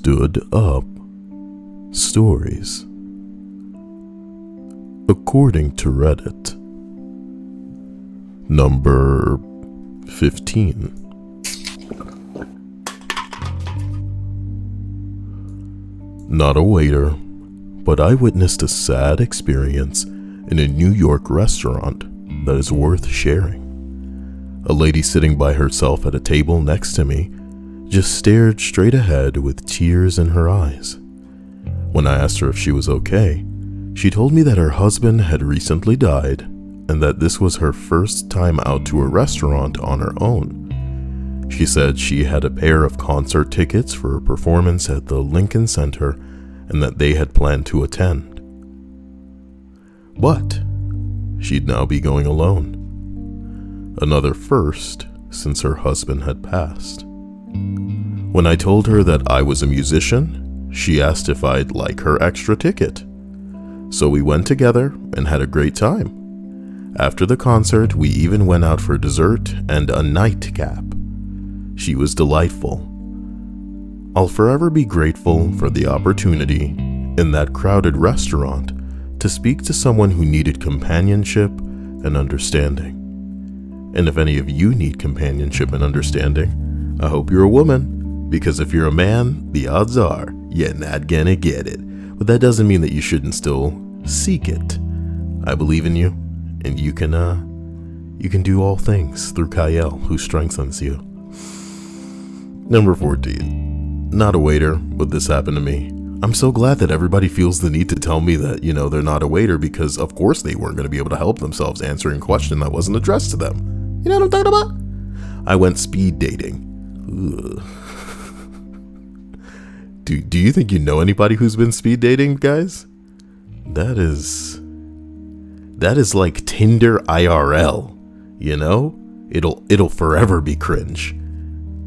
Stood Up Stories. According to Reddit. Number 15. Not a waiter, but I witnessed a sad experience in a New York restaurant that is worth sharing. A lady sitting by herself at a table next to me just stared straight ahead with tears in her eyes. When I asked her if she was okay, she told me that her husband had recently died and that this was her first time out to a restaurant on her own. She said she had a pair of concert tickets for a performance at the Lincoln Center and that they had planned to attend. But she'd now be going alone. Another first since her husband had passed. When I told her that I was a musician, she asked if I'd like her extra ticket. So we went together and had a great time. After the concert, we even went out for dessert and a nightcap. She was delightful. I'll forever be grateful for the opportunity in that crowded restaurant to speak to someone who needed companionship and understanding. And if any of you need companionship and understanding, I hope you're a woman, because if you're a man, the odds are you're not gonna get it. But that doesn't mean that you shouldn't still seek it. I believe in you, and you can do all things through Kyle, who strengthens you. Number 14. Not a waiter, but this happened to me. I'm so glad that everybody feels the need to tell me that, they're not a waiter, because of course they weren't going to be able to help themselves answering a question that wasn't addressed to them. You know what I'm talking about? I went speed dating. Ugh. Do you think you know anybody who's been speed dating, guys? That is like Tinder IRL, It'll forever be cringe.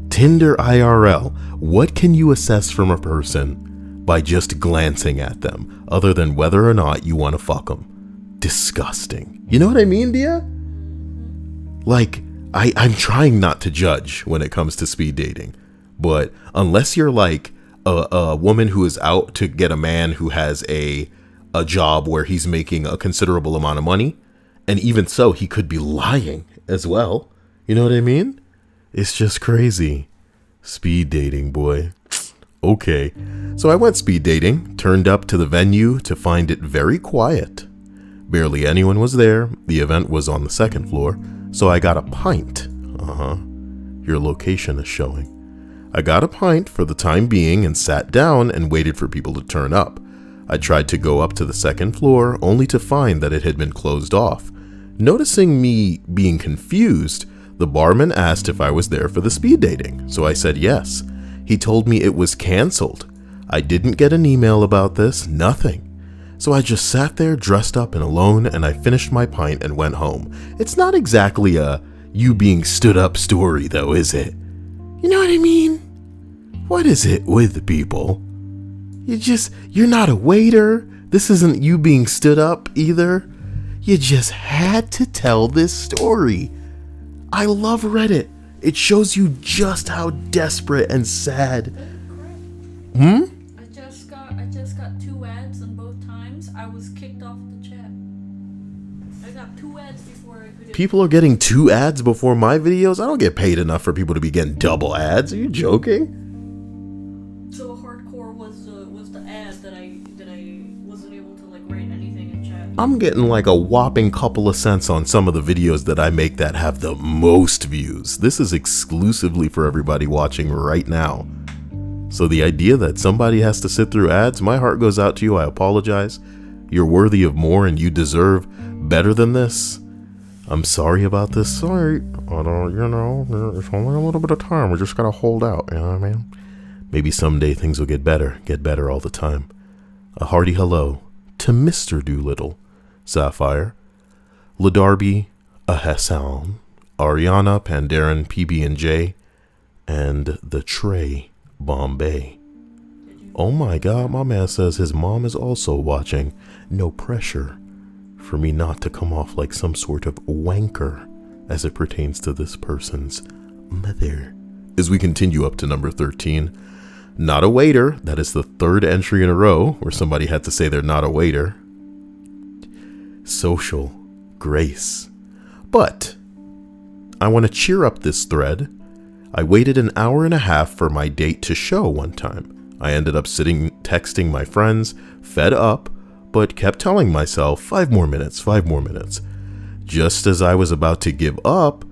Tinder IRL. What can you assess from a person by just glancing at them, other than whether or not you want to fuck them? Disgusting. You know what I mean, Dia? Like, I'm trying not to judge when it comes to speed dating, but unless you're like a woman who is out to get a man who has a job where he's making a considerable amount of money, and even so, he could be lying as well. You know what I mean? It's just crazy. Speed dating, boy. Okay. So I went speed dating, turned up to the venue to find it very quiet. Barely anyone was there. The event was on the second floor, so I got a pint. Your location is showing. I got a pint for the time being and sat down and waited for people to turn up. I tried to go up to the second floor, only to find that it had been closed off. Noticing me being confused, the barman asked if I was there for the speed dating, so I said yes. He told me it was canceled. I didn't get an email about this, nothing. So I just sat there dressed up and alone, and I finished my pint and went home. It's not exactly a you being stood up story though, is it? You know what I mean? What is it with people? You're not a waiter. This isn't you being stood up either. You just had to tell this story. I love Reddit. It shows you just how desperate and sad. I just got 2 ads and both times I was kicked off the chat. I got 2 ads before I could. People are getting 2 ads before my videos? I don't get paid enough for people to be getting double ads. Are you joking? So hardcore was the ad that I wasn't able to write anything in chat. I'm getting like a whopping couple of cents on some of the videos that I make that have the most views. This is exclusively for everybody watching right now. So the idea that somebody has to sit through ads, my heart goes out to you. I apologize. You're worthy of more and you deserve better than this. I'm sorry about this. Sorry. It's only a little bit of time. We just gotta hold out. You know what I mean? Maybe someday things will get better all the time. A hearty hello to Mr. Doolittle, Sapphire, Ladarby, Ahassan, Ariana, Pandaren, PB&J, and the Trey Bombay. Oh my God, my man says his mom is also watching. No pressure for me not to come off like some sort of wanker as it pertains to this person's mother. As we continue up to number 13, Not a waiter. That is the third entry in a row where somebody had to say they're not a waiter. Social grace. But I want to cheer up this thread. I waited an hour and a half for my date to show one time. I ended up sitting texting my friends, fed up, but kept telling myself 5 more minutes, 5 more minutes. Just as I was about to give up,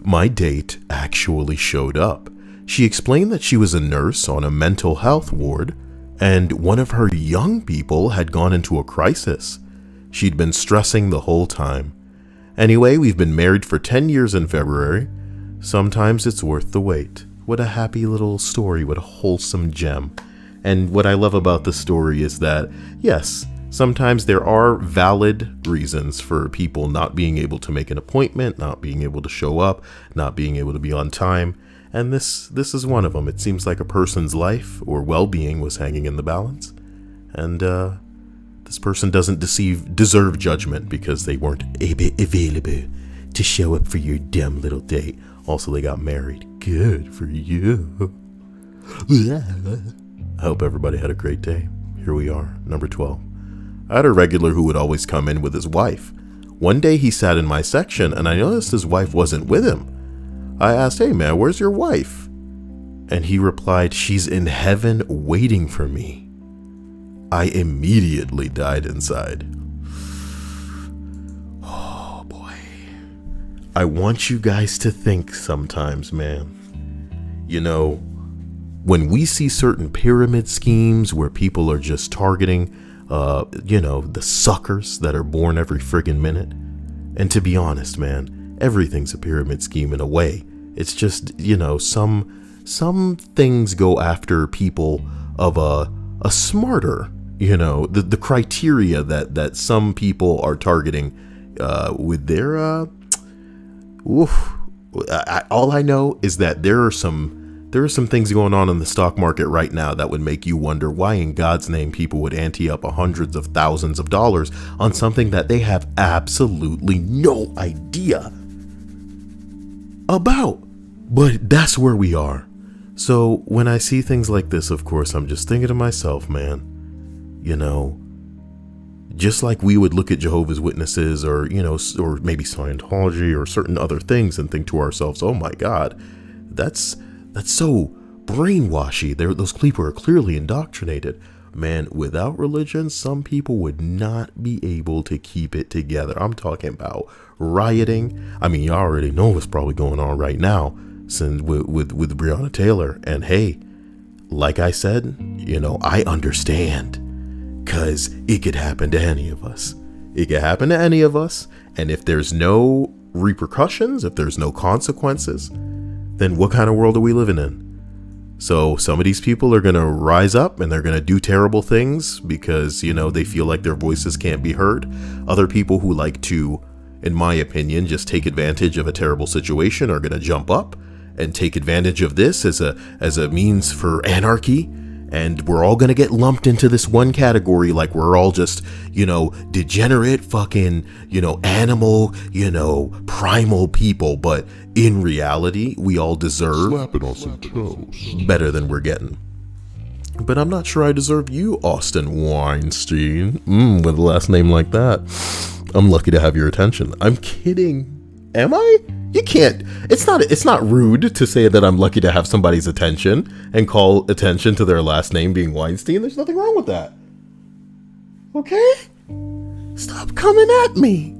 my date actually showed up. She explained that she was a nurse on a mental health ward, and one of her young people had gone into a crisis. She'd been stressing the whole time. Anyway, we've been married for 10 years in February. Sometimes it's worth the wait. What a happy little story, what a wholesome gem. And what I love about the story is that, yes, sometimes there are valid reasons for people not being able to make an appointment, not being able to show up, not being able to be on time. And this is one of them. It seems like a person's life or well-being was hanging in the balance. And this person doesn't deserve judgment because they weren't available to show up for your dumb little date. Also, they got married. Good for you. I hope everybody had a great day. Here we are, number 12. I had a regular who would always come in with his wife. One day he sat in my section and I noticed his wife wasn't with him. I asked, "Hey man, where's your wife?" And he replied, "She's in heaven waiting for me." I immediately died inside. Oh boy. I want you guys to think sometimes, man. You know, when we see certain pyramid schemes where people are just targeting, the suckers that are born every friggin' minute. And to be honest, man, everything's a pyramid scheme in a way. It's just, some things go after people of a smarter, the criteria that some people are targeting with their, all I know is that there are some things going on in the stock market right now that would make you wonder why in God's name people would ante up hundreds of thousands of dollars on something that they have absolutely no idea about. But that's where we are. So when I see things like this, of course, I'm just thinking to myself, man, just like we would look at Jehovah's Witnesses or maybe Scientology or certain other things and think to ourselves, oh my God, that's so brainwashy. Those people are clearly indoctrinated. Man, without religion, some people would not be able to keep it together. I'm talking about rioting. I mean, you already know what's probably going on right now since with Breonna Taylor. And hey, like I said, I understand because it could happen to any of us. It could happen to any of us. And if there's no repercussions, if there's no consequences, then what kind of world are we living in? So some of these people are going to rise up and they're going to do terrible things because, they feel like their voices can't be heard. Other people who like to, in my opinion, just take advantage of a terrible situation are going to jump up and take advantage of this as a means for anarchy. And we're all going to get lumped into this one category like we're all just, degenerate fucking, animal, primal people. But in reality, we all deserve slapping on some toes better than we're getting. But I'm not sure I deserve you, Austin Weinstein. With a last name like that. I'm lucky to have your attention. I'm kidding. Am I? You can't. It's not rude to say that I'm lucky to have somebody's attention and call attention to their last name being Weinstein. There's nothing wrong with that. Okay? Stop coming at me.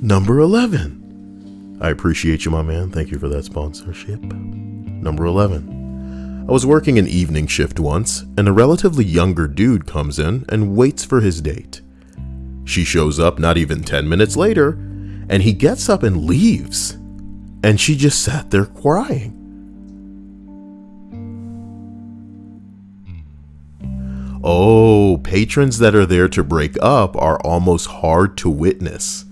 Number 11. I appreciate you, my man. Thank you for that sponsorship. Number 11. I was working an evening shift once, and a relatively younger dude comes in and waits for his date. She shows up not even 10 minutes later, and he gets up and leaves. And she just sat there crying. Oh, patrons that are there to break up are almost hard to witness.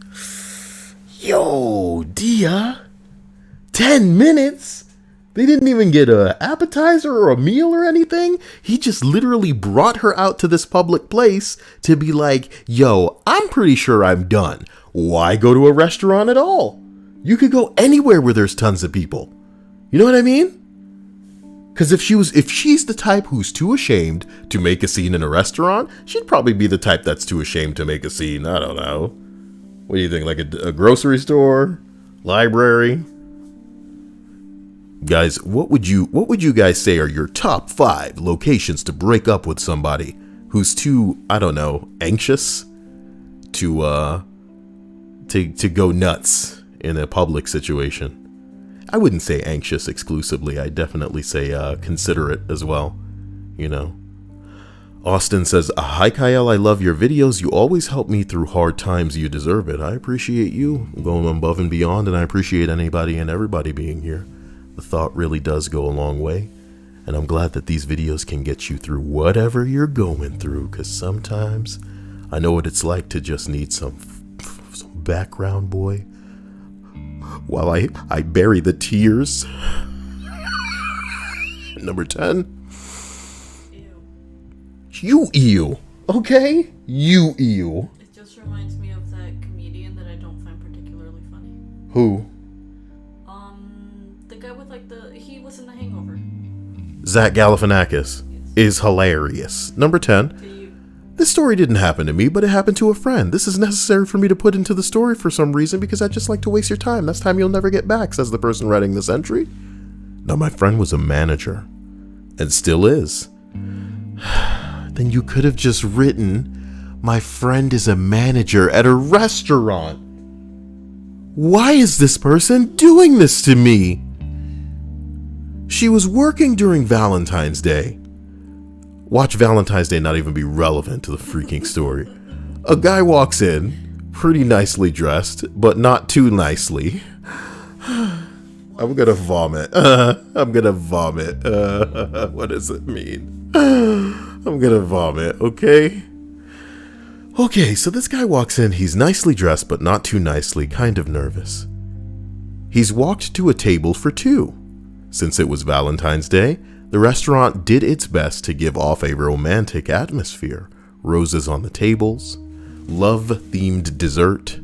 Yo, Dia, 10 minutes? They didn't even get an appetizer or a meal or anything. He just literally brought her out to this public place to be like, yo, I'm pretty sure I'm done. Why go to a restaurant at all? You could go anywhere where there's tons of people. You know what I mean? Because if she's the type who's too ashamed to make a scene in a restaurant, she'd probably be the type that's too ashamed to make a scene. I don't know. What do you think? Like a grocery store, library? Guys, what would you guys say are your top 5 locations to break up with somebody who's too, I don't know, anxious to go nuts in a public situation? I wouldn't say anxious exclusively. I'd definitely say considerate as well, you know. Austin says, "Hi Kyle, I love your videos. You always help me through hard times. You deserve it." I appreciate you going above and beyond, and I appreciate anybody and everybody being here. The thought really does go a long way, and I'm glad that these videos can get you through whatever you're going through, because sometimes I know what it's like to just need some background, boy, while I bury the tears. Number 10. You ew. Okay? You ew. It just reminds me of that comedian that I don't find particularly funny. Who? The guy with he was in The Hangover. Zach Galifianakis is hilarious. Number 10. This story didn't happen to me, but it happened to a friend. This is necessary for me to put into the story for some reason because I just like to waste your time. That's time you'll never get back, says the person writing this entry. Now, my friend was a manager and still is. Then you could have just written, "My friend is a manager at a restaurant." Why is this person doing this to me? She was working during Valentine's Day. Watch Valentine's Day not even be relevant to the freaking story. A guy walks in, pretty nicely dressed, but not too nicely. I'm gonna vomit. I'm gonna vomit. What does it mean? I'm gonna vomit, okay? Okay, so this guy walks in, he's nicely dressed, but not too nicely, kind of nervous. He's walked to a table for 2. Since it was Valentine's Day, the restaurant did its best to give off a romantic atmosphere. Roses on the tables, love-themed dessert.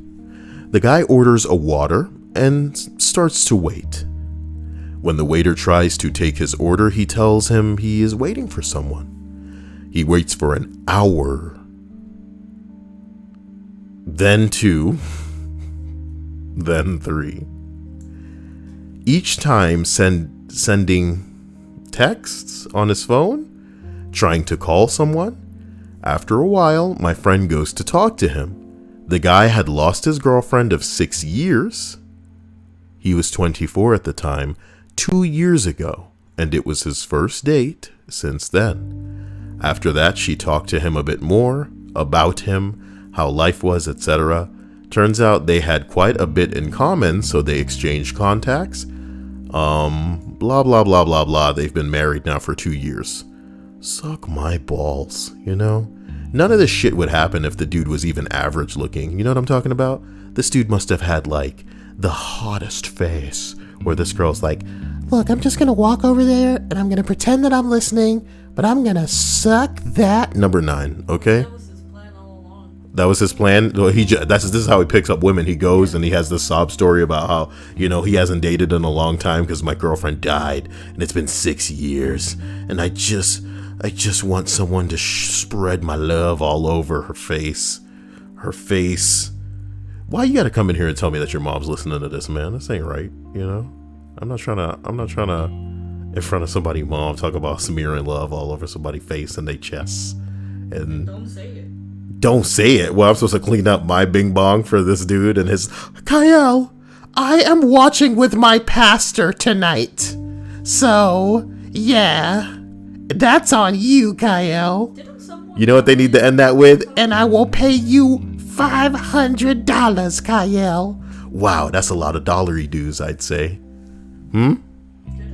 The guy orders a water and starts to wait. When the waiter tries to take his order, he tells him he is waiting for someone. He waits for an hour. Then 2. Then 3. Each time sending texts on his phone, trying to call someone. After a while, my friend goes to talk to him. The guy had lost his girlfriend of 6 years. He was 24 at the time, 2 years ago, and it was his first date since then. After that, she talked to him a bit more about him, how life was, etc. Turns out they had quite a bit in common, so they exchanged contacts. Blah, blah, blah, blah, blah. They've been married now for 2 years. Suck my balls, you know? None of this shit would happen if the dude was even average looking. You know what I'm talking about? This dude must have had, like, the hottest face. Where this girl's like, "Look, I'm just gonna walk over there and I'm gonna pretend that I'm listening, but I'm gonna suck that." Number 9, okay? That was his plan all along. That was his plan. Well, this is how he picks up women. He goes and he has this sob story about how, you know, he hasn't dated in a long time because my girlfriend died and it's been 6 years, and I just want someone to spread my love all over her face. Her face. Why you gotta come in here and tell me that your mom's listening to this, man? This ain't right, you know? I'm not trying to in front of somebody's mom talk about smearing love all over somebody's face and their chests. And Don't say it. Don't say it. Well, I'm supposed to clean up my bing bong for this dude and his... Kyle, I am watching with my pastor tonight. So, yeah. That's on you, Kyle. You know what they need to end that with? And I will pay you $500, Kyle. Wow, that's a lot of dollary dues, I'd say. Didn't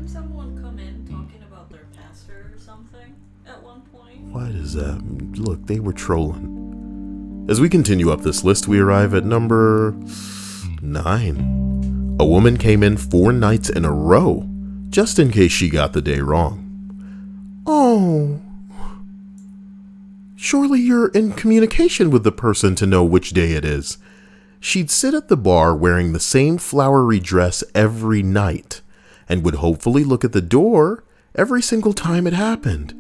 someone come in talking about their pastor or something at one point? What is that? Look, they were trolling. As we continue up this list, we arrive at number 9. A woman came in 4 nights in a row, just in case she got the day wrong. Oh. Surely you're in communication with the person to know which day it is. She'd sit at the bar wearing the same flowery dress every night, and would hopefully look at the door every single time it happened.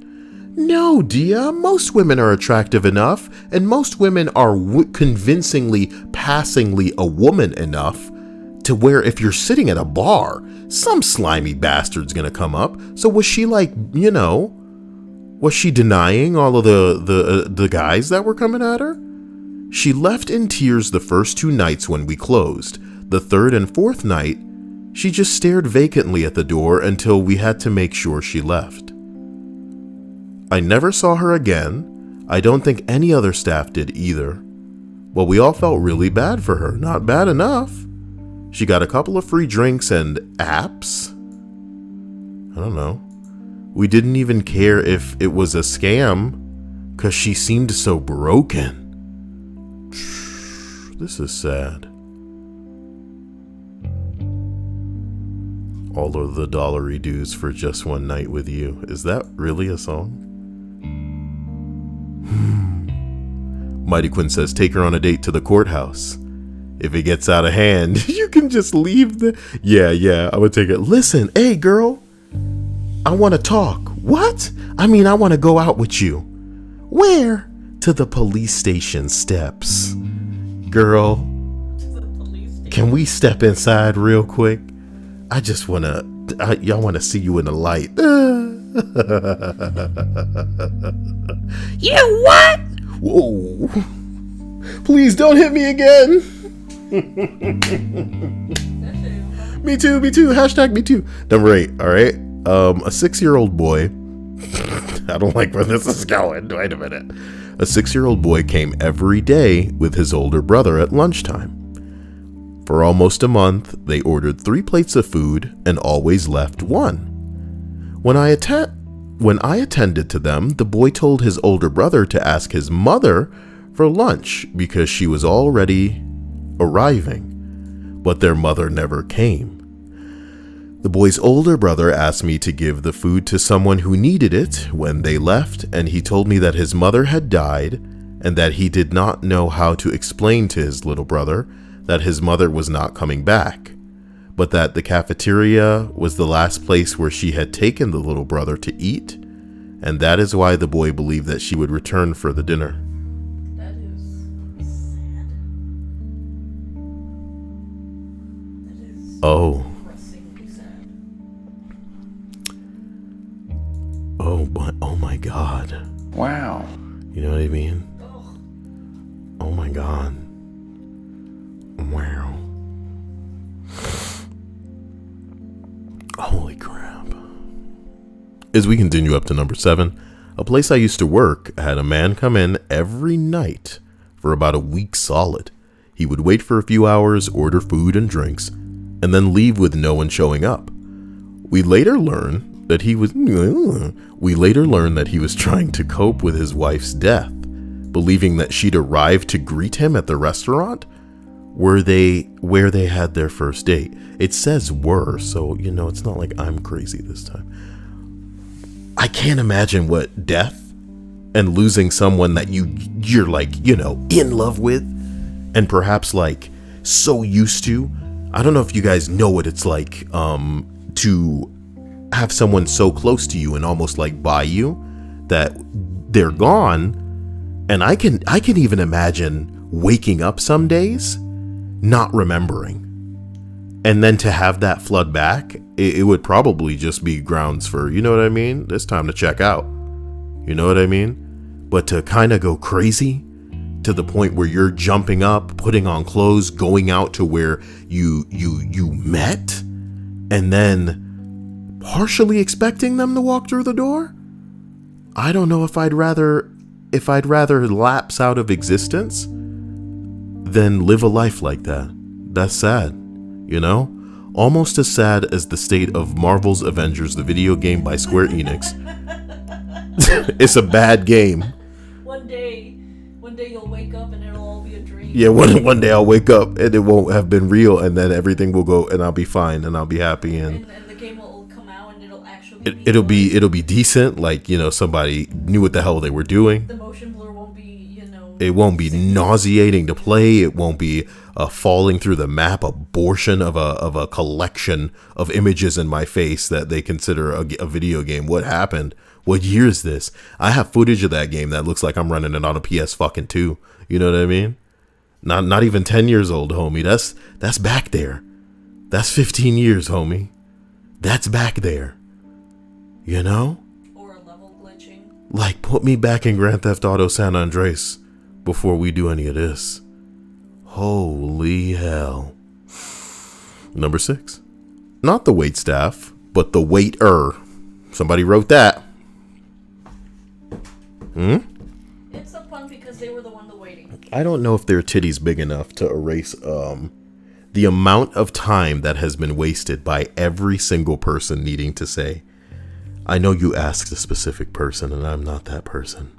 No, Dia, most women are attractive enough, and most women are convincingly, passingly a woman enough to where if you're sitting at a bar, some slimy bastard's gonna come up. So was she like, was she denying all of the guys that were coming at her? She left in tears the first 2 nights when we closed. The third and fourth night, she just stared vacantly at the door until we had to make sure she left. I never saw her again. I don't think any other staff did either. Well, we all felt really bad for her. Not bad enough. She got a couple of free drinks and apps. I don't know. We didn't even care if it was a scam because she seemed so broken. This is sad. All of the dollary dues for just one night with you. Is that really a song? Mighty Quinn says, take her on a date to the courthouse. If it gets out of hand, you can just leave the... Yeah, I would take it. Listen, hey girl, I want to talk. What? I want to go out with you. Where? To the police station steps. Girl, can we step inside real quick? I just want to... y'all want to see you in the light. You what? Whoa. Please don't hit me again. Me too. Hashtag me too. Number 8. All right. A 6-year-old boy. I don't like where this is going. Wait a minute. A 6-year-old boy came every day with his older brother at lunchtime. For almost a month, they ordered 3 plates of food and always left 1. When I attended to them, the boy told his older brother to ask his mother for lunch because she was already arriving, but their mother never came. The boy's older brother asked me to give the food to someone who needed it when they left, and he told me that his mother had died and that he did not know how to explain to his little brother that his mother was not coming back, but that the cafeteria was the last place where she had taken the little brother to eat, and that is why the boy believed that she would return for the dinner. That is sad. That is depressingly sad. Oh my God. Wow. You know what I mean? Ugh. Oh my God. Wow. Holy crap. As we continue up to number 7, a place I used to work had a man come in every night for about a week solid. He would wait for a few hours, order food and drinks, and then leave with no one showing up. We later learned that he was trying to cope with his wife's death, believing that she'd arrived to greet him at the restaurant where they had their first date. It says were, so it's not like I'm crazy this time. I can't imagine what death and losing someone that you're like, in love with and perhaps like so used to. I don't know if you guys know what it's like to have someone so close to you and almost like by you that they're gone. And I can even imagine waking up some days not remembering, and then to have that flood back, it would probably just be grounds for, you know what I mean? It's time to check out. You know what I mean? But to kind of go crazy to the point where you're jumping up, putting on clothes, going out to where you met, and then partially expecting them to walk through the door. I don't know if I'd rather lapse out of existence than live a life like that. That's sad, almost as sad as the state of Marvel's Avengers, the video game by Square Enix. It's a bad game. One day you'll wake up and it'll all be a dream. Yeah, one day I'll wake up and it won't have been real, and then everything will go and I'll be fine and I'll be happy and the game will come out and it'll actually it'll be decent, like somebody knew what the hell they were doing. The motion blur won't be It won't be nauseating to play. It won't be a falling through the map abortion of a collection of images in my face that they consider a video game. What happened? What year is this? I have footage of that game that looks like I'm running it on a PS fucking 2. You know what I mean? Not even 10 years old, homie. That's back there. That's 15 years, homie. That's back there. You know? Or a level glitching. Like, put me back in Grand Theft Auto San Andreas before we do any of this. Holy hell. Number 6. Not the waitstaff, but the waiter. Somebody wrote that. It's a pun because they were the one waiting. I don't know if their titty's big enough to erase the amount of time that has been wasted by every single person needing to say, I know you asked a specific person and I'm not that person.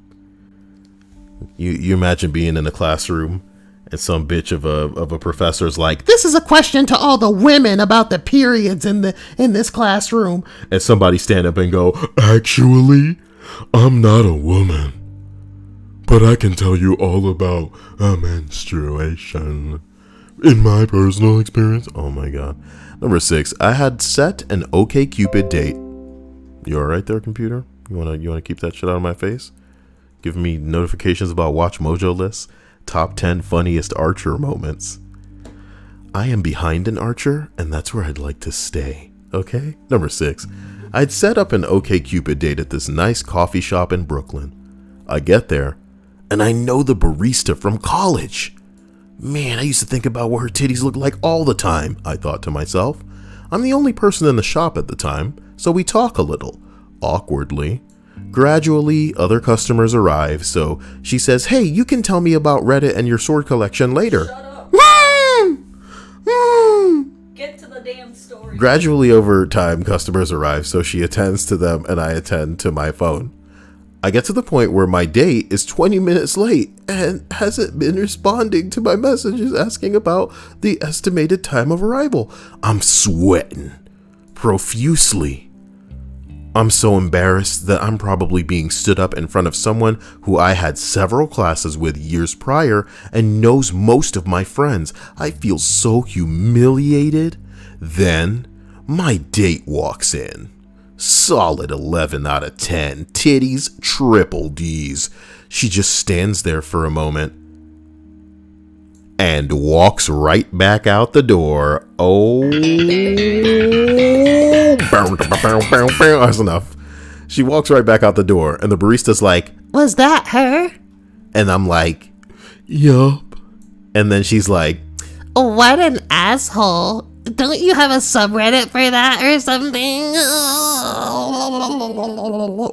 You imagine being in a classroom and some bitch of a professor's like, this is a question to all the women about the periods in this classroom. And somebody stand up and go, actually, I'm not a woman, but I can tell you all about a menstruation in my personal experience. Oh my God. Number 6, I had set an OkCupid date. You all right there, computer? You wanna keep that shit out of my face? Give me notifications about Watch Mojo lists. Top 10 funniest Archer moments. I am behind an Archer, and that's where I'd like to stay. Okay? Number 6. I'd set up an OkCupid date at this nice coffee shop in Brooklyn. I get there, and I know the barista from college. Man, I used to think about what her titties looked like all the time, I thought to myself. I'm the only person in the shop at the time, so we talk a little, awkwardly. Gradually, other customers arrive, so she says, hey, you can tell me about Reddit and your sword collection later. Shut up. Get to the damn story. Gradually, over time, customers arrive, so she attends to them and I attend to my phone. I get to the point where my date is 20 minutes late and hasn't been responding to my messages asking about the estimated time of arrival. I'm sweating profusely. I'm so embarrassed that I'm probably being stood up in front of someone who I had several classes with years prior and knows most of my friends. I feel so humiliated. Then my date walks in. Solid 11 out of 10. Titties, triple D's. She just stands there for a moment and walks right back out the door. Oh, that's enough. She walks right back out the door, and the barista's like, was that her? And I'm like, yup. And then she's like, what an asshole. Don't you have a subreddit for that or something?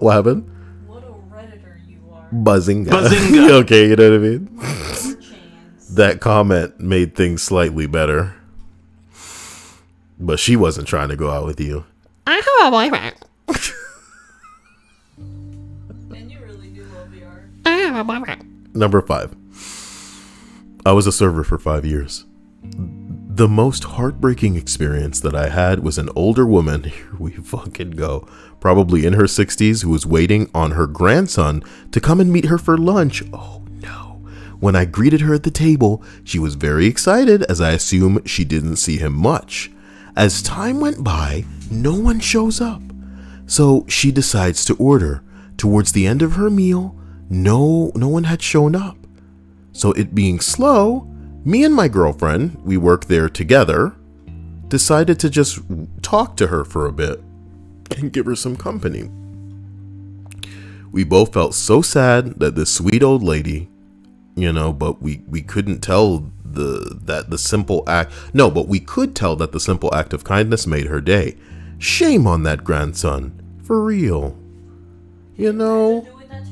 What happened? What a Redditor you are. Buzzing. Bazinga. Okay, you know what I mean? No chance. That comment made things slightly better. But she wasn't trying to go out with you. I have a boyfriend. And you really do love VR. I have a boyfriend. Number 5. I was a server for 5 years. The most heartbreaking experience that I had was an older woman, here we fucking go, probably in her 60s, who was waiting on her grandson to come and meet her for lunch. Oh no. When I greeted her at the table, she was very excited, as I assume she didn't see him much. As time went by, no one shows up. So she decides to order. Towards the end of her meal, no one had shown up. So it being slow, me and my girlfriend, we work there together, decided to just talk to her for a bit and give her some company. We both felt so sad that this sweet old lady, but we couldn't tell that the simple act of kindness made her day. Shame on that grandson, for real. Doing that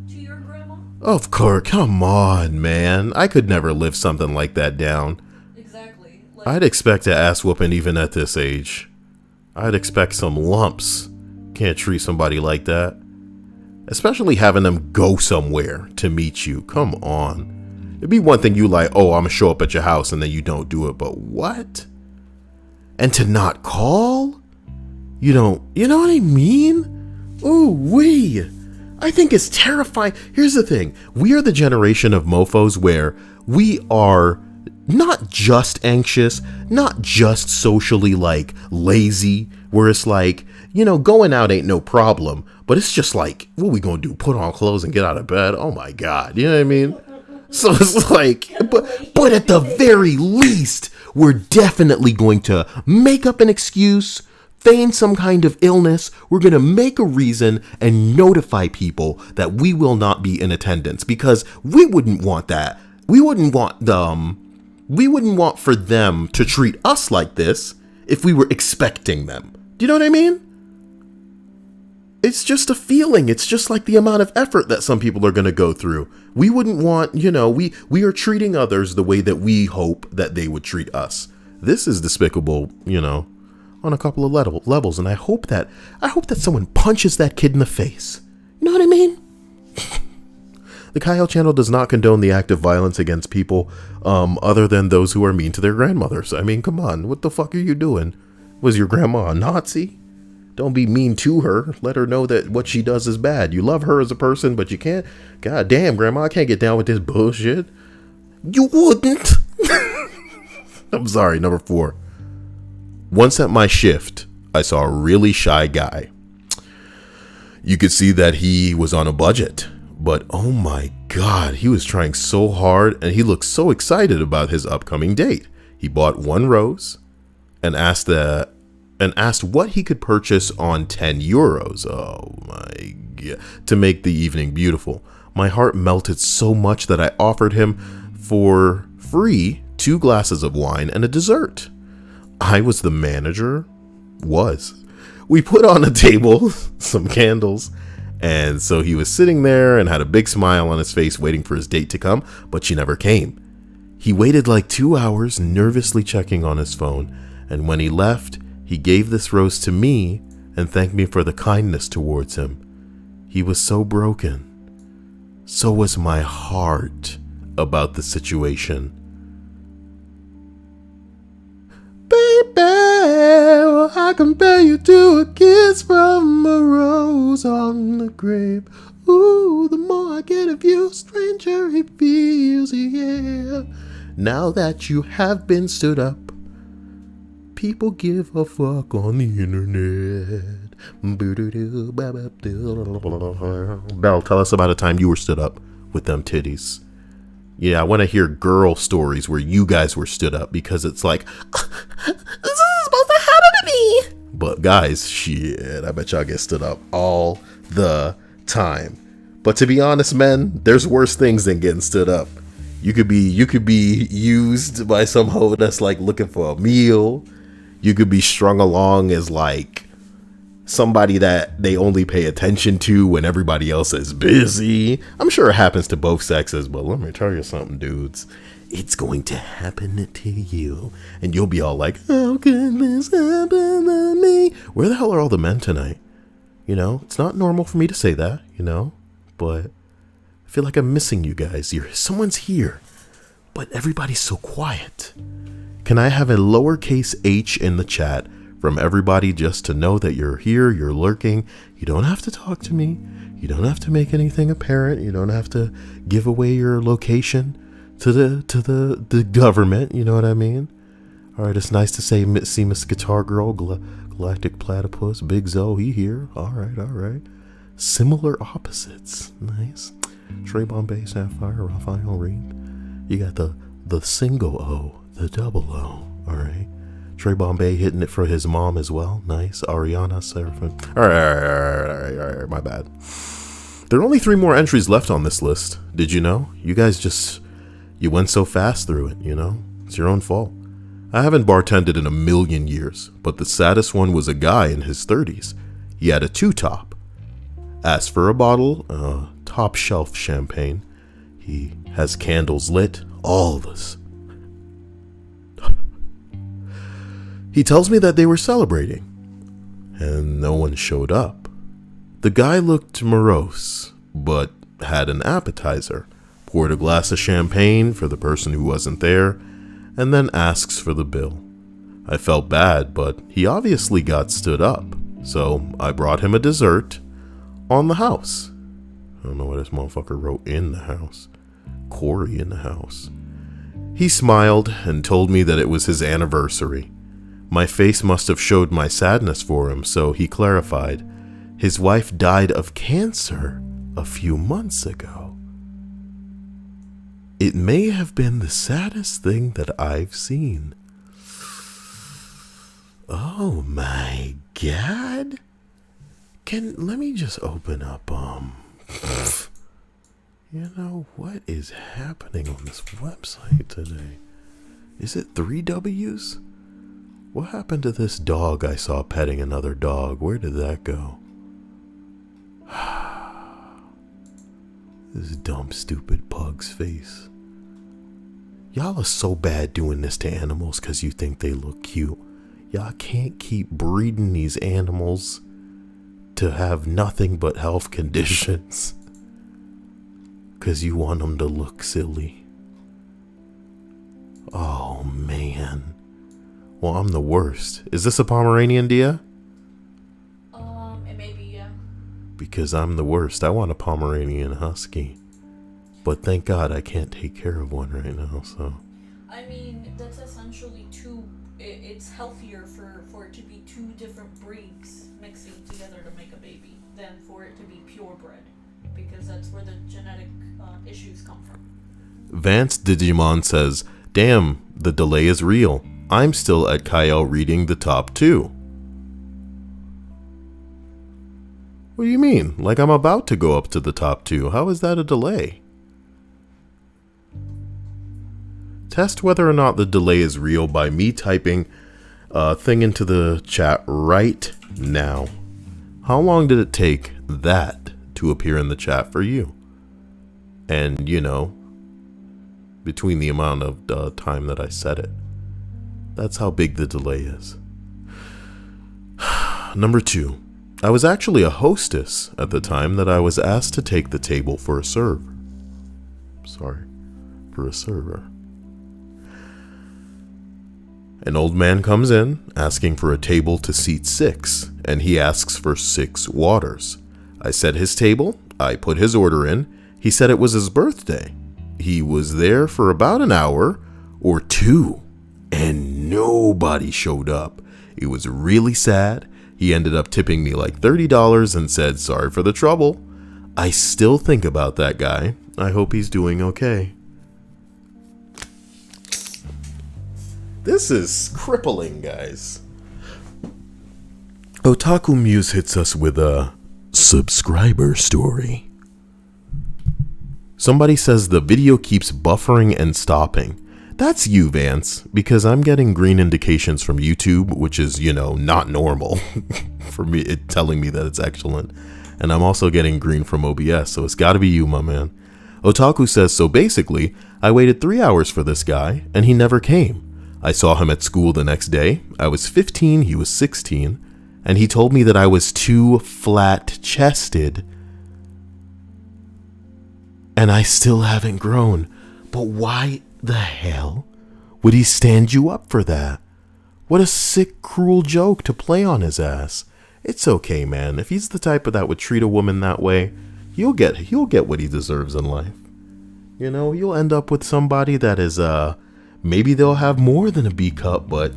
to your grandma? Of course, come on, man. I could never live something like that down. Exactly. I'd expect an ass whooping even at this age. I'd expect some lumps. Can't treat somebody like that. Especially having them go somewhere to meet you. Come on. It'd be one thing you like, oh, I'm gonna show up at your house, and then you don't do it, but what? And to not call? You know what I mean? Ooh, wee. I think it's terrifying. Here's the thing. We are the generation of mofos where we are not just anxious, not just socially like lazy, where it's like, you know, going out ain't no problem, but it's just like, what we gonna do? Put on clothes and get out of bed? Oh my God. You know what I mean? So it's like, but at the very least, we're definitely going to make up an excuse, feign some kind of illness. We're going to make a reason and notify people that we will not be in attendance, because we wouldn't want that. We wouldn't want for them to treat us like this if we were expecting them. Do you know what I mean? It's just a feeling. It's just like the amount of effort that some people are going to go through. We wouldn't want, you know, we are treating others the way that we hope that they would treat us. This is despicable, you know, on a couple of levels. And I hope that someone punches that kid in the face. You know what I mean? The Kyle channel does not condone the act of violence against people other than those who are mean to their grandmothers. I mean, come on. What the fuck are you doing? Was your grandma a Nazi? Don't be mean to her. Let her know that what she does is bad. You love her as a person, but you can't. God damn, Grandma, I can't get down with this bullshit. You wouldn't. I'm sorry. Number 4. Once at my shift, I saw a really shy guy. You could see that he was on a budget, but oh my God, he was trying so hard and he looked so excited about his upcoming date. He bought 1 rose and asked what he could purchase on 10 euros. Oh my God. To make the evening beautiful. My heart melted so much that I offered him for free 2 glasses of wine and a dessert. I was the manager. We put on a table some candles, and so he was sitting there and had a big smile on his face waiting for his date to come, but she never came. He waited like 2 hours, nervously checking on his phone, and when he left, he gave this rose to me and thanked me for the kindness towards him. He was so broken. So was my heart about the situation. Baby, I compare you to a kiss from a rose on the grave. Ooh, the more I get of you, stranger it feels, yeah. Now that you have been stood up, people give a fuck on the internet. Belle, tell us about a time you were stood up with them titties. Yeah, I want to hear girl stories where you guys were stood up, because it's like, this is supposed to happen to me. But guys, shit, I bet y'all get stood up all the time. But to be honest, men, there's worse things than getting stood up. You could be used by some hoe that's like looking for a meal. You could be strung along as like somebody that they only pay attention to when everybody else is busy. I'm sure it happens to both sexes, but let me tell you something, dudes. It's going to happen to you. And you'll be all like, how can this happen to me? Where the hell are all the men tonight? You know, it's not normal for me to say that, you know, but I feel like I'm missing you guys. Someone's here, but everybody's so quiet. Can I have a lowercase h in the chat from everybody just to know that you're here, you're lurking? You don't have to talk to me. You don't have to make anything apparent. You don't have to give away your location to the government. You know what I mean? All right, it's nice to see Miss Guitar Girl, Galactic Platypus, Big Zoe here. All right. Similar opposites. Nice. Trey Bombay, Sapphire, Raphael Reed. You got the single O. The double O, all right. Trey Bombay hitting it for his mom as well. Nice. Ariana Seraphim. All right. My bad. There are only 3 more entries left on this list. Did you know? You guys you went so fast through it, you know? It's your own fault. I haven't bartended in a million years, but the saddest one was a guy in his 30s. He had a 2-top. Asked for a bottle, top shelf champagne. He has candles lit, all of us. He tells me that they were celebrating, and no one showed up. The guy looked morose, but had an appetizer, poured a glass of champagne for the person who wasn't there, and then asks for the bill. I felt bad, but he obviously got stood up, so I brought him a dessert on the house. I don't know why this motherfucker wrote in the house. Corey in the house. He smiled and told me that it was his anniversary. My face must have showed my sadness for him, so he clarified. His wife died of cancer a few months ago. It may have been the saddest thing that I've seen. Oh my God. Let me just open up, you know, what is happening on this website today? Is it 3 W's? What happened to this dog I saw petting another dog? Where did that go? This dumb, stupid pug's face. Y'all are so bad doing this to animals because you think they look cute. Y'all can't keep breeding these animals to have nothing but health conditions because you want them to look silly. Oh, man. Well, I'm the worst. Is this a Pomeranian, Dia? It may be, yeah. Because I'm the worst. I want a Pomeranian Husky. But thank God I can't take care of one right now, so. I mean, that's essentially it's healthier for it to be 2 different breeds mixing together to make a baby than for it to be purebred. Because that's where the genetic issues come from. Vance Digimon says, damn, the delay is real. I'm still at Kyle reading the top 2. What do you mean? Like I'm about to go up to the top 2. How is that a delay? Test whether or not the delay is real by me typing a thing into the chat right now. How long did it take that to appear in the chat for you? And, you know, between the amount of time that I said it. That's how big the delay is. Number 2. I was actually a hostess at the time that I was asked to take the table for a server. For a server. An old man comes in, asking for a table to seat 6, and he asks for 6 waters. I said his table, I put his order in, he said it was his birthday. He was there for about an hour or 2, and nobody showed up. It was really sad. He ended up tipping me like $30 and said, sorry for the trouble. I still think about that guy. I hope he's doing okay. This is crippling, guys. Otaku Muse hits us with a subscriber story. Somebody says the video keeps buffering and stopping. That's you, Vance, because I'm getting green indications from YouTube, which is, you know, not normal for me, it telling me that it's excellent. And I'm also getting green from OBS, so it's gotta be you, my man. Otaku says, so basically, I waited 3 hours for this guy, and he never came. I saw him at school the next day. I was 15, he was 16, and he told me that I was too flat-chested, and I still haven't grown. But why the hell would he stand you up for that? What a sick, cruel joke to play on his ass. It's okay, man. If he's the type of that would treat a woman that way, he'll get what he deserves in life. You know, you'll end up with somebody that is, maybe they'll have more than a B cup, but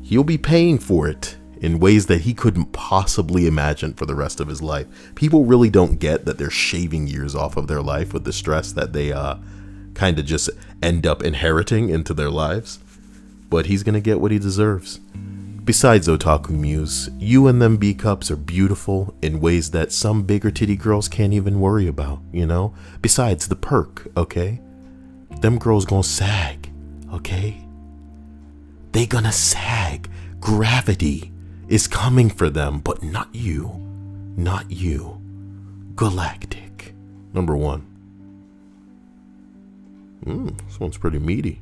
he'll be paying for it in ways that he couldn't possibly imagine for the rest of his life. People really don't get that they're shaving years off of their life with the stress that they kind of just end up inheriting into their lives. But he's going to get what he deserves. Besides, Otaku Muse, you and them B cups are beautiful in ways that some bigger titty girls can't even worry about, you know? Besides the perk, okay? Them girls gonna sag. Okay? They gonna sag. Gravity is coming for them, but not you. Not you. Galactic. Number 1. This one's pretty meaty.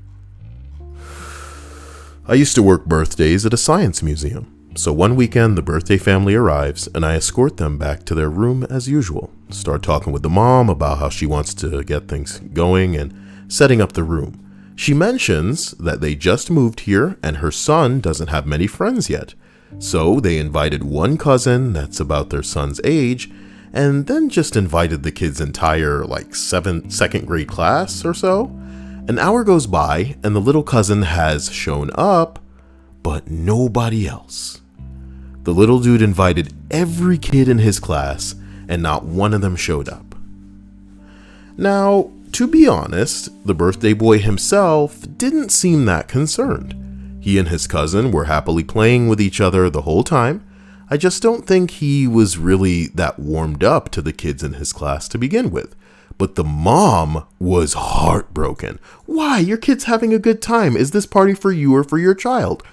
I used to work birthdays at a science museum. So one weekend, the birthday family arrives, and I escort them back to their room as usual. Start talking with the mom about how she wants to get things going and setting up the room. She mentions that they just moved here and her son doesn't have many friends yet. So they invited one cousin that's about their son's age, and then just invited the kid's entire second grade class or so. An hour goes by and the little cousin has shown up, but nobody else. The little dude invited every kid in his class and not one of them showed up. Now, to be honest, the birthday boy himself didn't seem that concerned. He and his cousin were happily playing with each other the whole time. I just don't think he was really that warmed up to the kids in his class to begin with. But the mom was heartbroken. Why? Your kid's having a good time. Is this party for you or for your child?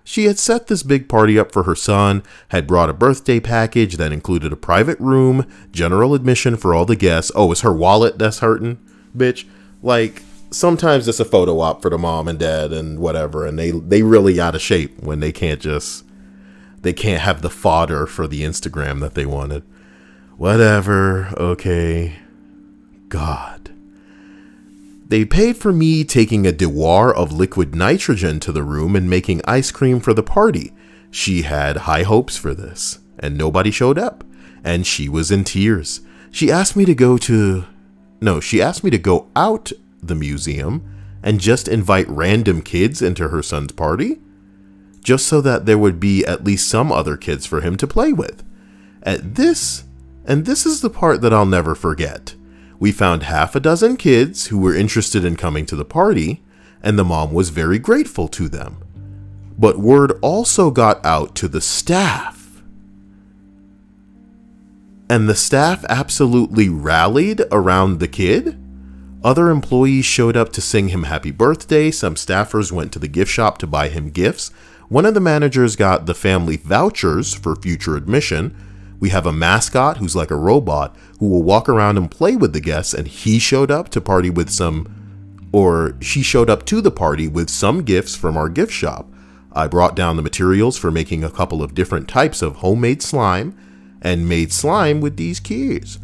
She had set this big party up for her son, had brought a birthday package that included a private room, general admission for all the guests. Oh, it's her wallet that's hurting, bitch. Like, sometimes it's a photo op for the mom and dad and whatever, and they really out of shape when they can't have the fodder for the Instagram that they wanted. Whatever, okay. God. They paid for me taking a dewaar of liquid nitrogen to the room and making ice cream for the party. She had high hopes for this, and nobody showed up, and she was in tears. She asked me to go out the museum and just invite random kids into her son's party, just so that there would be at least some other kids for him to play with. And this is the part that I'll never forget. We found half a dozen kids who were interested in coming to the party, and the mom was very grateful to them. But word also got out to the staff. And the staff absolutely rallied around the kid. Other employees showed up to sing him happy birthday. Some staffers went to the gift shop to buy him gifts. One of the managers got the family vouchers for future admission. We have a mascot who's like a robot who will walk around and play with the guests, and she showed up to the party with some gifts from our gift shop. I brought down the materials for making a couple of different types of homemade slime and made slime with these kids.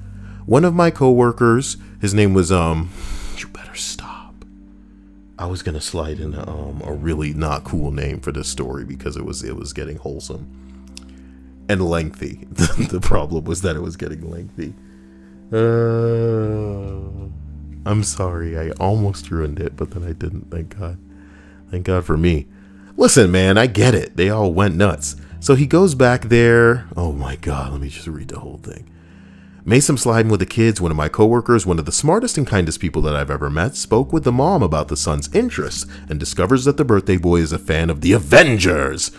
One of my coworkers, his name was you better stop. I was gonna slide in a really not cool name for this story because it was getting wholesome and lengthy. The problem was that it was getting lengthy. I'm sorry, I almost ruined it, but then I didn't. Thank God for me. Listen, man, I get it. They all went nuts. So he goes back there. Oh my God, let me just read the whole thing. Made some sliding with the kids. One of my coworkers, one of the smartest and kindest people that I've ever met, spoke with the mom about the son's interests and discovers that the birthday boy is a fan of the Avengers.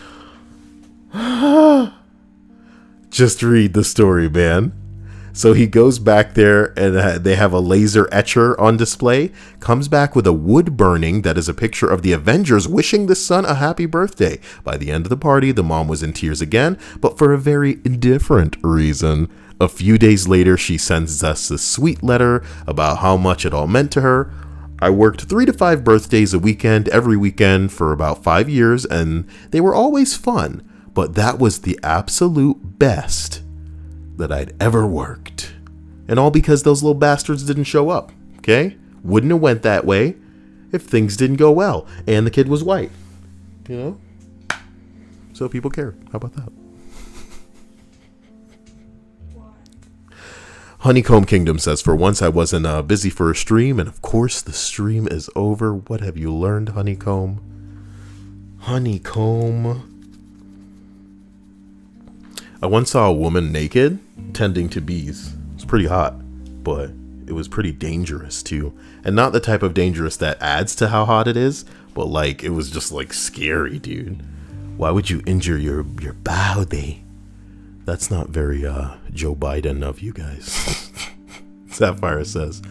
Just read the story, man. So he goes back there and they have a laser etcher on display, comes back with a wood burning that is a picture of the Avengers wishing the son a happy birthday. By the end of the party, the mom was in tears again, but for a very different reason. A few days later, she sends us a sweet letter about how much it all meant to her. I worked 3 to 5 birthdays a weekend, every weekend for about 5 years, and they were always fun. But that was the absolute best that I'd ever worked. And all because those little bastards didn't show up, okay? Wouldn't have went that way if things didn't go well. And the kid was white, you know? So people cared. How about that? Honeycomb Kingdom says, for once I wasn't busy for a stream, and of course the stream is over. What have you learned, Honeycomb? Honeycomb. I once saw a woman naked tending to bees. It was pretty hot, but it was pretty dangerous too. And not the type of dangerous that adds to how hot it is, but like, it was just like scary, dude. Why would you injure your body? That's not very Joe Biden of you guys. Sapphire says,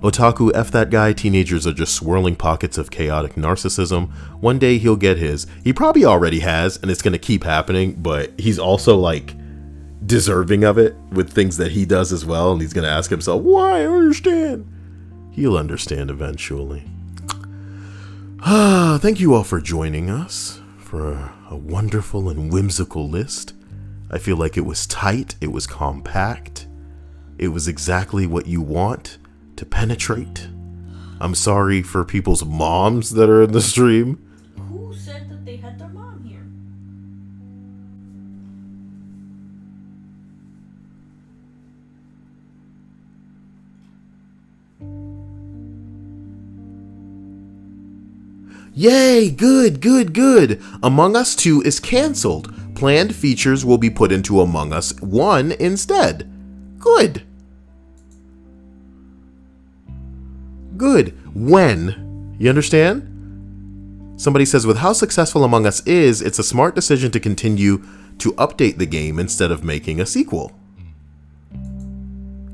Otaku, F that guy. Teenagers are just swirling pockets of chaotic narcissism. One day he'll get his. He probably already has, and it's going to keep happening, but he's also like deserving of it with things that he does as well. And he's going to ask himself, why? I don't understand. He'll understand eventually. Thank you all for joining us for a wonderful and whimsical list. I feel like it was tight. It was compact. It was exactly what you want to penetrate. I'm sorry for people's moms that are in the stream. Who said that they had their mom here? Yay, good, good, good. Among Us 2 is canceled. Planned features will be put into Among Us 1 instead. Good. Good. When? You understand? Somebody says, with how successful Among Us is, it's a smart decision to continue to update the game instead of making a sequel.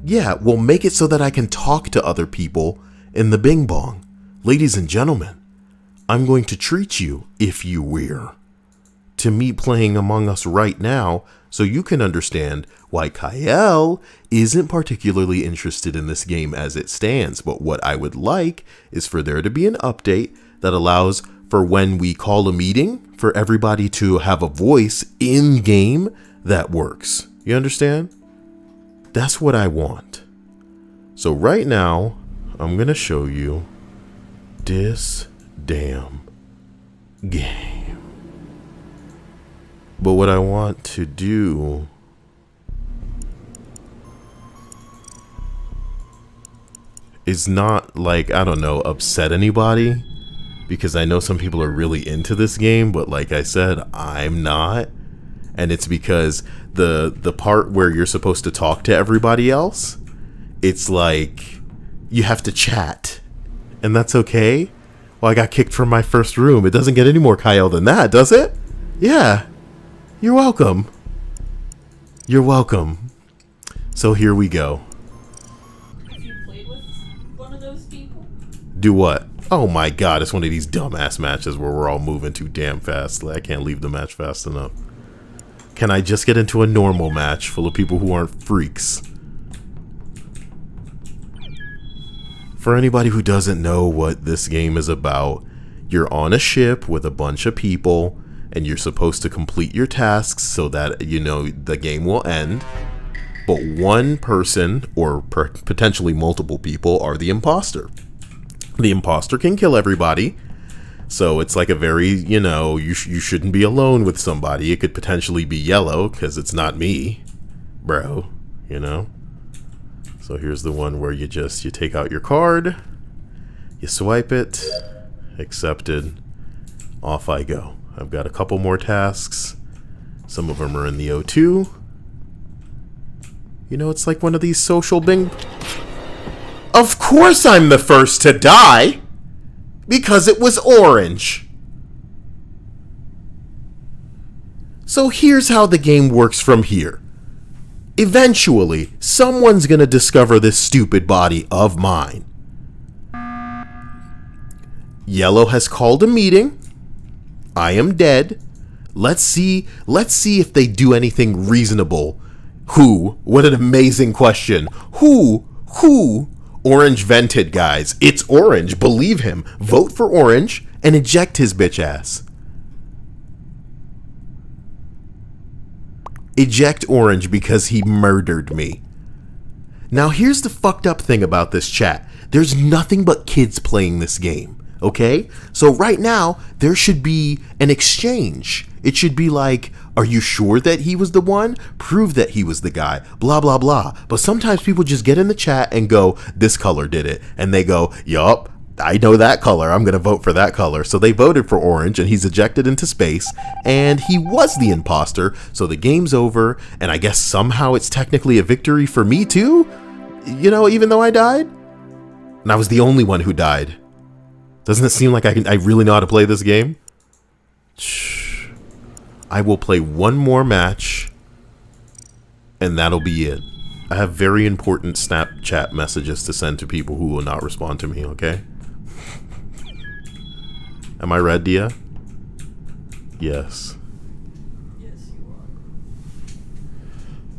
Yeah, we'll make it so that I can talk to other people in the Bing Bong. Ladies and gentlemen, I'm going to treat you, if you will, to me playing Among Us right now so you can understand why Kyle isn't particularly interested in this game as it stands. But what I would like is for there to be an update that allows for when we call a meeting for everybody to have a voice in game that works. You understand? That's what I want. So right now, I'm going to show you this damn game. But what I want to do is not, like, I don't know, upset anybody, because I know some people are really into this game, but like I said, I'm not. And it's because the part where you're supposed to talk to everybody else, it's like you have to chat, and that's okay. Well, I got kicked from my first room. It doesn't get any more Kyle than that, does it? Yeah. You're welcome. You're welcome. So here we go. Have you played with one of those people? Do what? Oh my god, it's one of these dumbass matches where we're all moving too damn fast. I can't leave the match fast enough. Can I just get into a normal match full of people who aren't freaks? For anybody who doesn't know what this game is about, you're on a ship with a bunch of people, and you're supposed to complete your tasks so that, you know, the game will end. But one person, or potentially multiple people, are the imposter. The imposter can kill everybody. So it's like a very, you know, you shouldn't be alone with somebody. It could potentially be yellow, because it's not me, bro, you know? So here's the one where you take out your card, you swipe it, accepted, off I go. I've got a couple more tasks. Some of them are in the O2. You know, it's like one of these social bing. Of course I'm the first to die! Because it was orange. So here's how the game works from here. Eventually, someone's gonna discover this stupid body of mine. Yellow has called a meeting. I am dead. Let's see if they do anything reasonable. Who? What an amazing question. Who? Orange vented, guys. It's Orange. Believe him. Vote for Orange and eject his bitch ass. Eject Orange because he murdered me. Now here's the fucked up thing about this chat. There's nothing but kids playing this game. Okay? So right now, there should be an exchange. It should be like, are you sure that he was the one? Prove that he was the guy. Blah, blah, blah. But sometimes people just get in the chat and go, this color did it. And they go, yup, I know that color. I'm going to vote for that color. So they voted for Orange, and he's ejected into space. And he was the imposter. So the game's over. And I guess somehow it's technically a victory for me too? You know, even though I died? And I was the only one who died. Doesn't it seem like I really know how to play this game? Shh. I will play one more match, and that'll be it. I have very important Snapchat messages to send to people who will not respond to me, okay? Am I red, Dia? Yes. Yes, you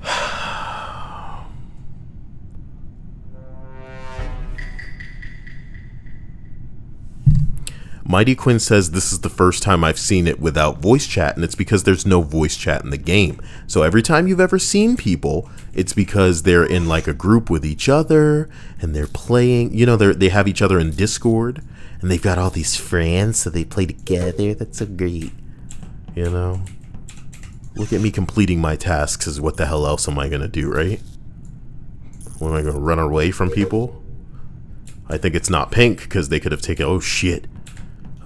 are. Mighty Quinn says this is the first time I've seen it without voice chat, and it's because there's no voice chat in the game. So every time you've ever seen people, it's because they're in like a group with each other, and they're playing, you know, they have each other in Discord, and they've got all these friends, so they play together. That's so great. You know? Look at me completing my tasks, is what the hell else am I gonna do, right? What, am I gonna run away from people? I think it's not pink, because they could have taken, oh shit.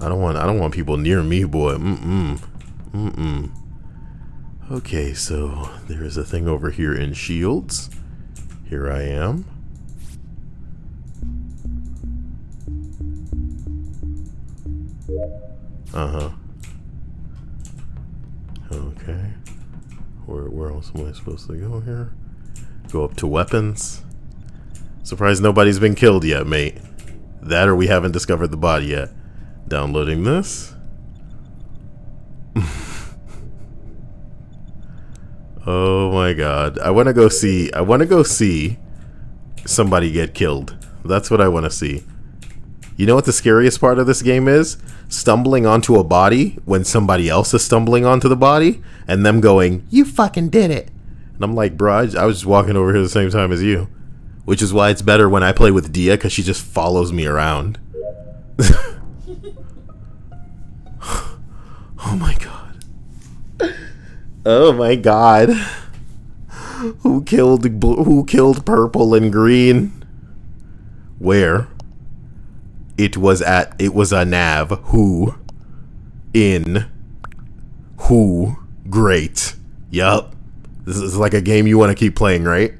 I don't want people near me, boy. Okay, so there is a thing over here in Shields. Here I am. Okay. Where else am I supposed to go here? Go up to weapons. Surprised nobody's been killed yet, mate. That or we haven't discovered the body yet. Downloading this. Oh my god. I want to go see somebody get killed. That's what I want to see. You know what the scariest part of this game is? Stumbling onto a body when somebody else is stumbling onto the body and them going, "You fucking did it." And I'm like, bro, I was just walking over here the same time as you. Which is why it's better when I play with Dia, because she just follows me around. Oh my god. Oh my god. Who killed purple and green? Where? It was a nav. Who? In. Who? Great. Yup. This is like a game you want to keep playing, right?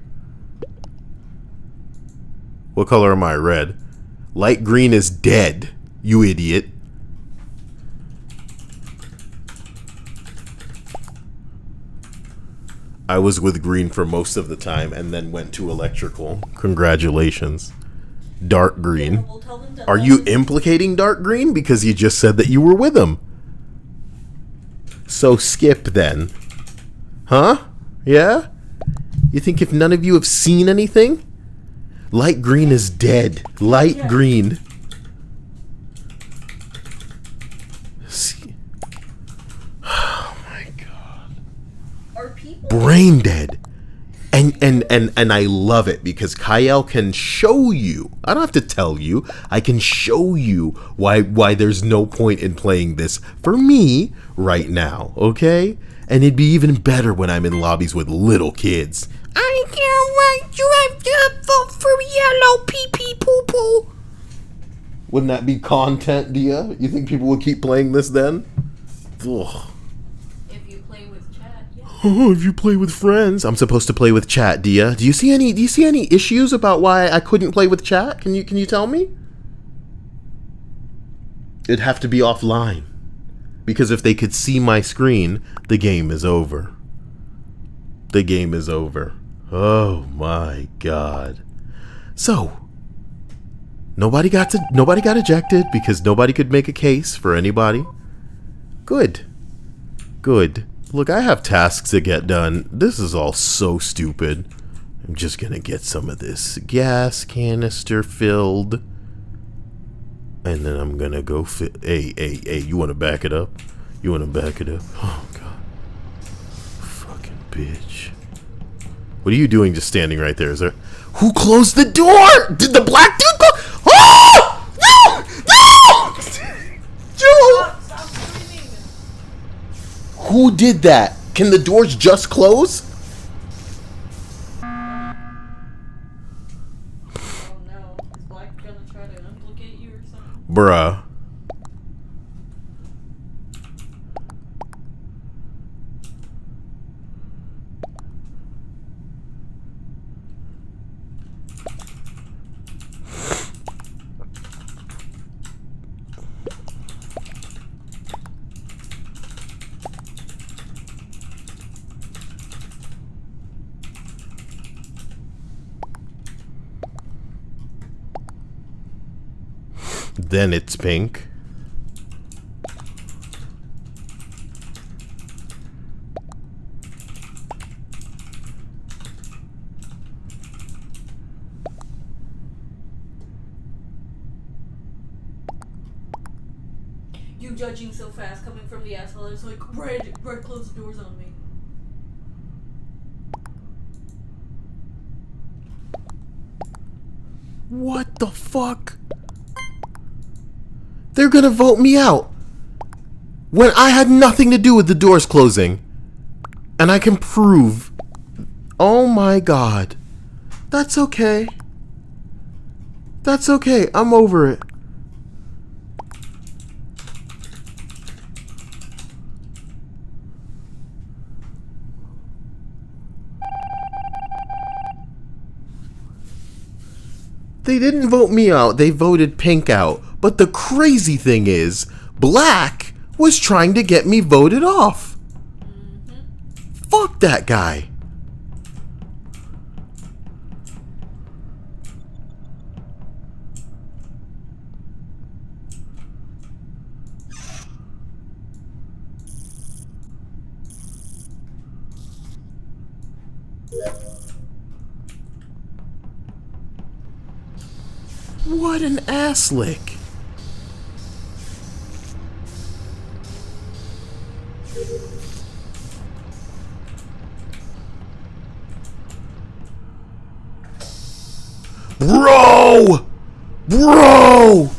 What color am I? Red. Light green is dead, you idiot. I was with green for most of the time and then went to electrical. Congratulations. Dark green. Yeah, we'll tell them that Are you implicating dark green? Because you just said that you were with him. So skip then. Huh? Yeah? You think if none of you have seen anything? Light green is dead. Light green. See. Oh my god. Are people Brain dead. And I love it because Kyle can show you. I don't have to tell you. I can show you why there's no point in playing this for me right now, okay? And it'd be even better when I'm in lobbies with little kids. I can't wait. You have to vote for yellow pee pee poo poo. Wouldn't that be content, Dia? You think people would keep playing this then? Ugh. if you play with chat? Yeah. Oh, if you play with friends. I'm supposed to play with chat, Dia. Do you see any issues about why I couldn't play with chat? Can you tell me? It'd have to be offline. Because if they could see my screen, the game is over. The game is over. Oh my god. So, nobody got ejected because nobody could make a case for anybody. Good. Good. Look, I have tasks to get done. This is all so stupid. I'm just gonna get some of this gas canister filled. And then I'm gonna go Hey, you wanna back it up? You wanna back it up? Oh god. Fucking bitch. What are you doing just standing right there? Is there... Who closed the door? Did the black dude go... Oh! No! No! Joe! Stop screaming. Who did that? Can the doors just close? Oh no. Is Black gonna try to implicate you or something? Bruh. Then it's pink. You judging so fast coming from the asshole. It's like, red close the doors on me. What the fuck? They're gonna vote me out when I had nothing to do with the doors closing. And I can prove. Oh my god. That's okay. That's okay. I'm over it. They didn't vote me out, they voted Pink out. But the crazy thing is, Black was trying to get me voted off. Fuck that guy. What an ass lick. Bro! Bro!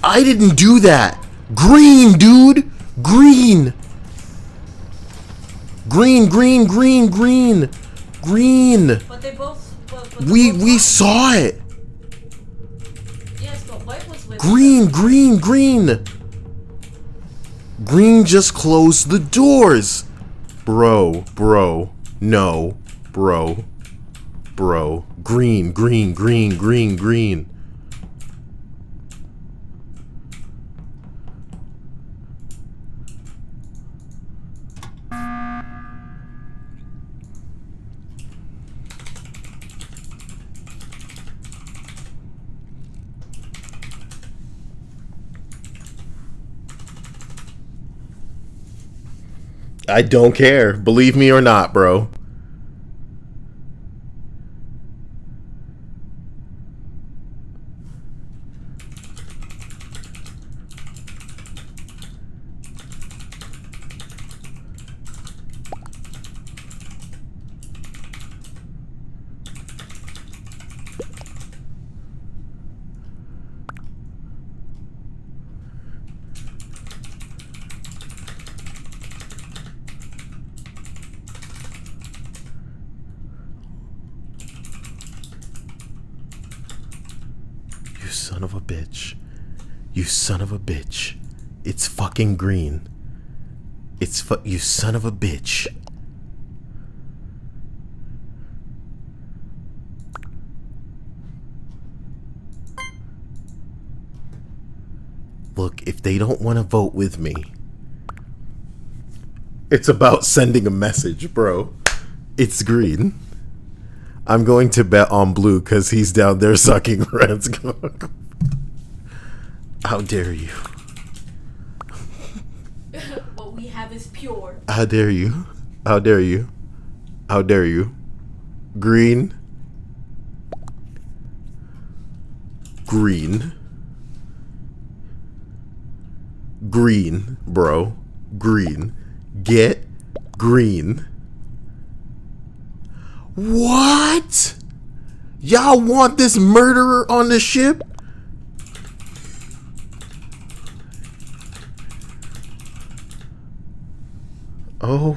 I didn't do that. Green, dude. Green. Green, green, green, green. Green. But they both. We saw it. Yes, but white was with. Green, green, green. Green just closed the doors. Bro, no, bro. Green, green, green, green, green. I don't care, believe me or not, bro. Son of a bitch. You son of a bitch. It's fucking green. You son of a bitch. Look, if they don't want to vote with me, it's about sending a message, bro. It's green. I'm going to bet on blue because he's down there sucking red's cock. How dare you? What we have is pure. How dare you? How dare you? How dare you? Green. Green. Green, bro. Green. Get green. What? Y'all want this murderer on the ship? Oh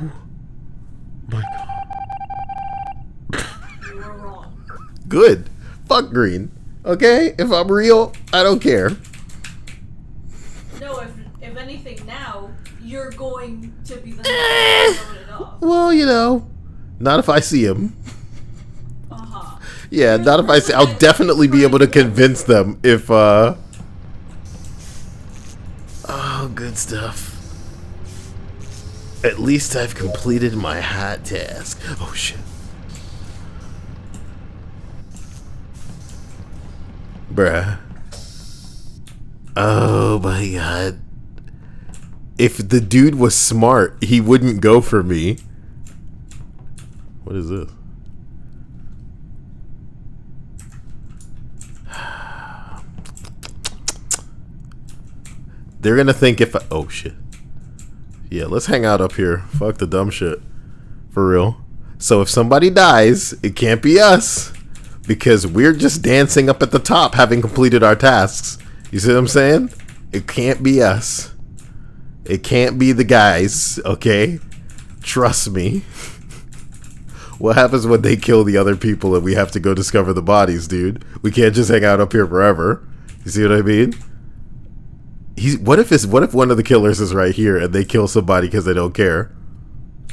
my god. You were wrong. Good. Fuck green. Okay? If I'm real, I don't care. No, if anything now, you're going to be the one that voted off. Well, you know, not if I see him. Uh-huh. Yeah, not if I see. I'll definitely be able to convince them if, Oh, good stuff. At least I've completed my hot task. Oh, shit. Bruh. Oh, my God. If the dude was smart, he wouldn't go for me. What is this? They're gonna think if I... Oh, shit. Yeah, let's hang out up here. Fuck the dumb shit. For real. So if somebody dies, it can't be us. Because we're just dancing up at the top, having completed our tasks. You see what I'm saying? It can't be us. It can't be the guys, okay? Trust me. What happens when they kill the other people and we have to go discover the bodies, dude? We can't just hang out up here forever. You see what I mean? What if one of the killers is right here and they kill somebody because they don't care?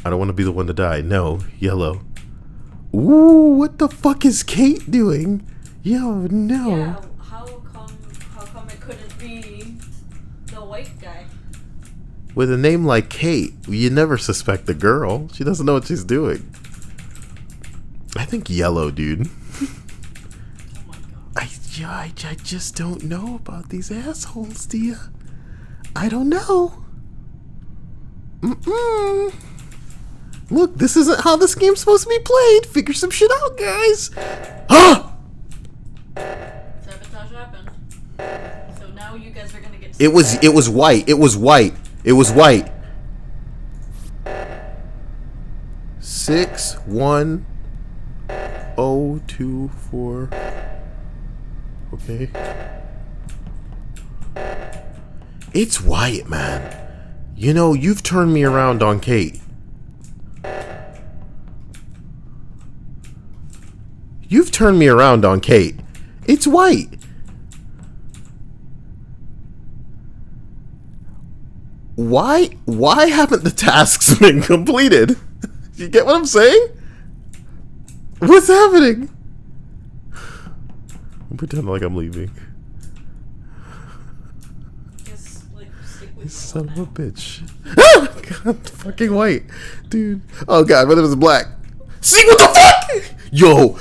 I don't want to be the one to die. No, yellow. Ooh, what the fuck is Kate doing? Yo, no. Yeah, how come it couldn't be the white guy? With a name like Kate, you never suspect the girl. She doesn't know what she's doing. I think yellow, dude. Oh my god. I just don't know about these assholes, dear. I don't know. Look, this isn't how this game's supposed to be played. Figure some shit out, guys. Ah! Sabotage happened. So now you guys are gonna get. It was white. It was white. It was white. 61024. Okay. It's white, man. You know, you've turned me around on Kate. You've turned me around on Kate. It's white. Why haven't the tasks been completed? You get what I'm saying? What's happening? I'm pretending like I'm leaving. Just like stick with Son of a bitch. Oh god, fucking white. Dude. Oh god, what if it was black? See, what the fuck? Yo,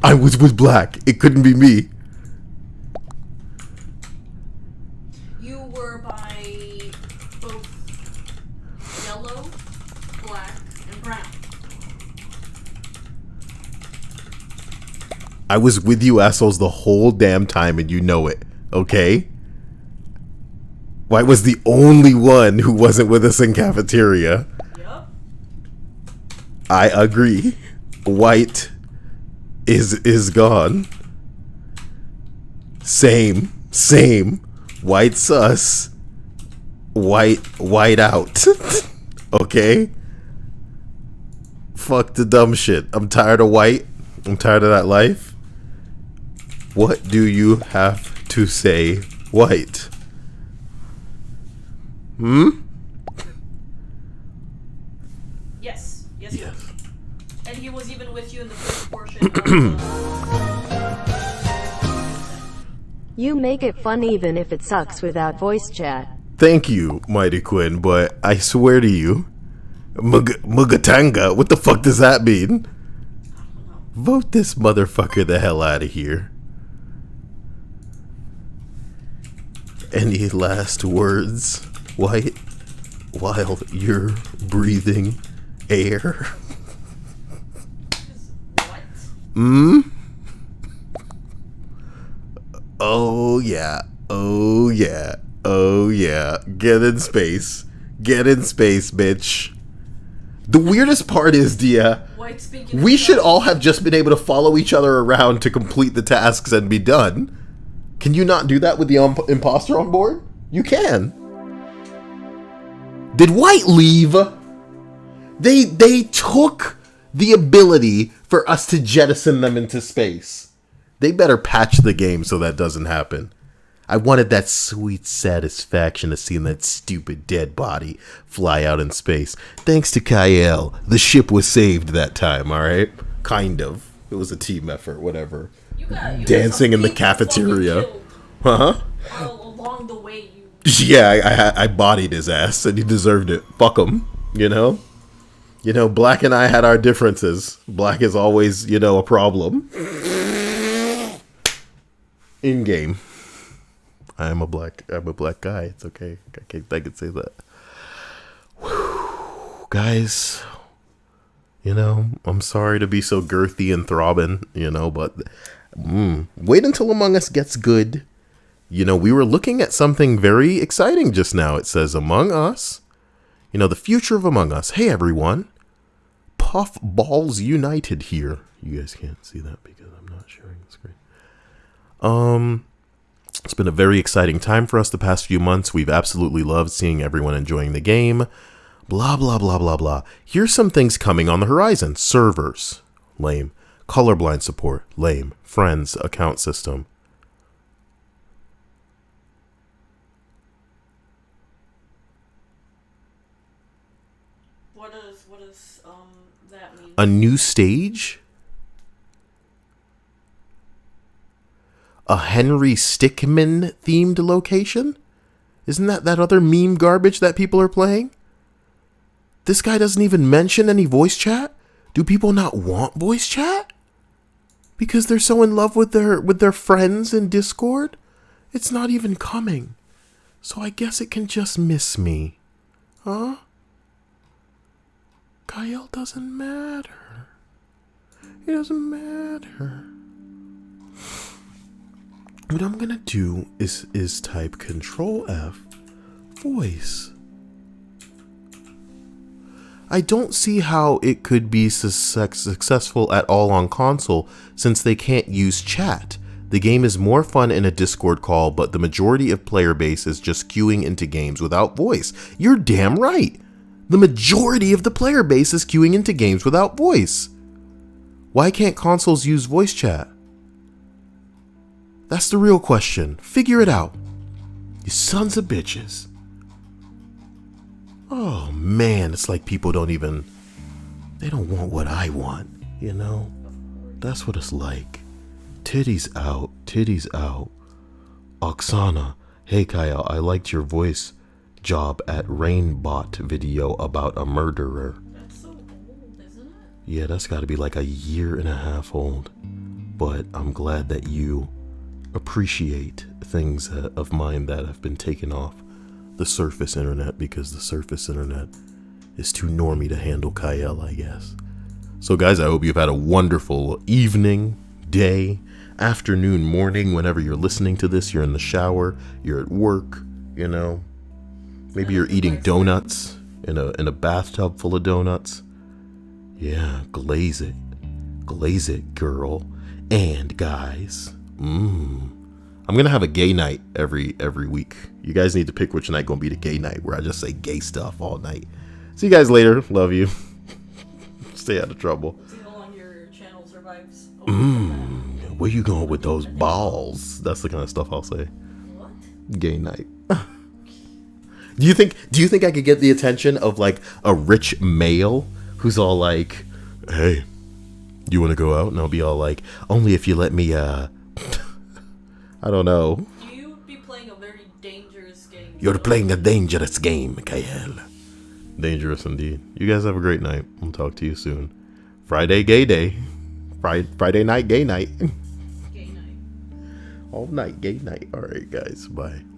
I was with black. It couldn't be me. You were by both yellow, black, and brown. I was with you assholes the whole damn time and you know it, okay? White was the only one who wasn't with us in cafeteria. Yup. I agree. White is gone. Same. White sus. White out. Okay? Fuck the dumb shit. I'm tired of white. I'm tired of that life. What do you have to say, white? Yes. Yes. And he was even with you in the first portion of the... You make it fun even if it sucks without voice chat. Thank you, Mighty Quinn, but I swear to you, Mugatanga, what the fuck does that mean? Vote this motherfucker the hell out of here. Any last words, White, while you're breathing air? What? Oh yeah. Get in space, bitch. The weirdest part is, Dia, White speaking we of should that- all have just been able to follow each other around to complete the tasks and be done. Can you not do that with the imposter on board? You can. Did White leave? They took the ability for us to jettison them into space. They better patch the game so that doesn't happen. I wanted that sweet satisfaction of seeing that stupid dead body fly out in space. Thanks to Kyle, the ship was saved that time, alright? Kind of. It was a team effort, whatever. You got Dancing some in the people cafeteria. fucking Huh? killed all along the way. Yeah, I bodied his ass, and he deserved it. Fuck him, you know? You know, Black and I had our differences. Black is always, you know, a problem. In game. I'm a black guy. It's okay. I can say that. Whew. Guys, you know, I'm sorry to be so girthy and throbbing, you know, but wait until Among Us gets good. You know, we were looking at something very exciting just now. It says Among Us, you know, the future of Among Us. Hey, everyone. Puff Balls United here. You guys can't see that because I'm not sharing the screen. It's been a very exciting time for us the past few months. We've absolutely loved seeing everyone enjoying the game. Blah, blah, blah, blah, blah. Here's some things coming on the horizon. Servers. Lame. Colorblind support. Lame. Friends. Account system. What does that mean? A new stage? a Henry Stickmin themed location? Isn't that other meme garbage that people are playing? This guy doesn't even mention any voice chat? Do people not want voice chat? Because they're so in love with their friends in Discord? It's not even coming. So I guess it can just miss me. Huh? Kyle doesn't matter. It doesn't matter. What I'm gonna do is type Control F voice. I don't see how it could be successful at all on console since they can't use chat. The game is more fun in a Discord call, but the majority of player base is just queuing into games without voice. You're damn right. The majority of the player base is queuing into games without voice. Why can't consoles use voice chat? That's the real question. Figure it out. You sons of bitches. Oh man, it's like people they don't want what I want, you know? That's what it's like. Titties out, titties out. Oksana, hey Kyle, I liked your voice job at Rainbot video about a murderer. That's so old, isn't it? Yeah, that's gotta be like a year and a half old. But I'm glad that you appreciate things of mine that have been taken off the surface internet because the surface internet is too normy to handle Kyle, I guess. So guys, I hope you've had a wonderful evening, day, afternoon, morning, whenever you're listening to this. You're in the shower, you're at work, you know. Maybe you're eating donuts in a bathtub full of donuts. Yeah, glaze it. Glaze it, girl. And guys, I'm gonna have a gay night every week. You guys need to pick which night gonna be the gay night where I just say gay stuff all night. See you guys later. Love you. Stay out of trouble. See how long your channel survives. Where you going with those balls? That's the kind of stuff I'll say. What? Gay night. Do you think I could get the attention of like a rich male who's all like, hey, you want to go out? And I'll be all like, only if you let me, I don't know. You would be playing a very dangerous game. You're playing a dangerous game, Kyle. Dangerous indeed. You guys have a great night. I'll talk to you soon. Friday gay day. Friday night gay night. Gay night. All night gay night. All right, guys. Bye. Love.